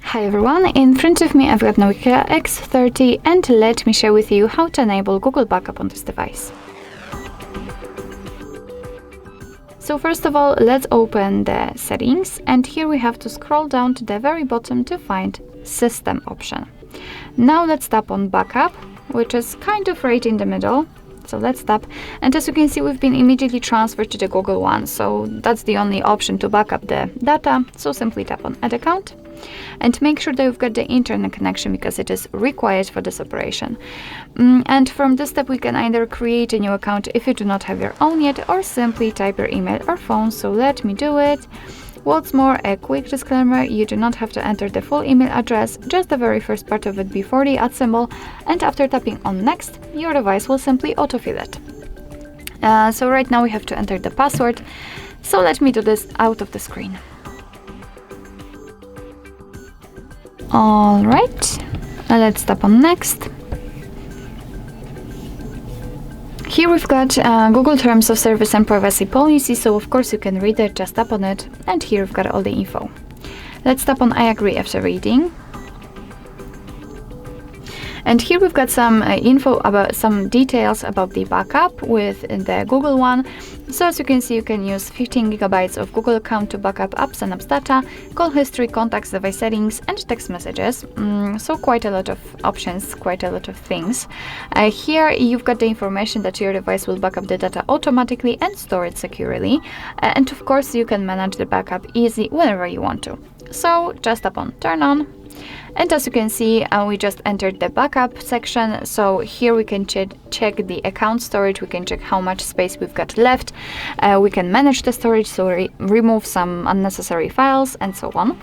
Hi everyone, in front of me I've got NOKIA X30 and let me share with you how to enable Google Backup on this device. So first of all, let's open the settings, and here we have to scroll down to the very bottom to find System option. Now let's tap on Backup, which is kind of right in the middle. So let's tap, and as you can see, we've been immediately transferred to the Google one, so that's the only option to back up the data. So simply tap on Add Account and make sure that you've got the internet connection because it is required for this operation. And from this step we can either create a new account if you do not have your own yet, or simply type your email or phone. So let me do it. What's more, a quick disclaimer, you do not have to enter the full email address, just the very first part of it before the @ symbol, and after tapping on Next, your device will simply autofill it. So right now we have to enter the password, so let me do this out of the screen. Alright, let's tap on Next. Here we've got Google Terms of Service and Privacy Policy, so of course you can read it, just tap on it, and here we've got all the info. Let's tap on I agree after reading. And here we've got some info about some details about the backup with the Google one. So as you can see, you can use 15 GB of Google account to backup apps and apps data, call history, contacts, device settings, and text messages. So quite a lot of options, quite a lot of things. Here you've got the information that your device will backup the data automatically and store it securely. And of course, you can manage the backup easy whenever you want to. So just tap on Turn On. And as you can see, we just entered the backup section. So here we can check the account storage, we can check how much space we've got left, we can manage the storage, so remove some unnecessary files and so on.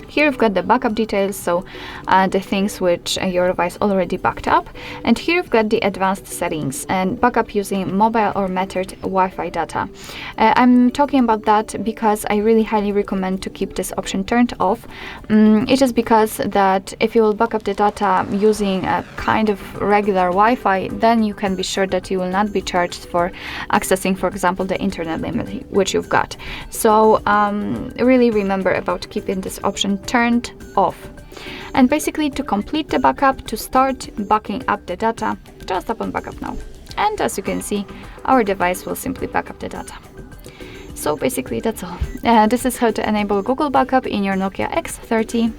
Here we've got the backup details, so the things which your device already backed up. And here we've got the advanced settings and backup using mobile or metered Wi-Fi data. I'm talking about that because I really highly recommend to keep this option turned off. It is because that if you will back up the data using a kind of regular Wi-Fi, then you can be sure that you will not be charged for accessing, for example, the internet limit which you've got. So really remember about keeping this option turned off. And basically, to complete the backup, to start backing up the data, just tap on Backup Now. And as you can see, our device will simply back up the data. So basically that's all. This is how to enable Google Backup in your NOKIA X30.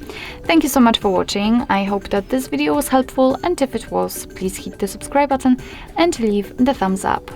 Thank you so much for watching. I hope that this video was helpful, and if it was, please hit the subscribe button and leave the thumbs up.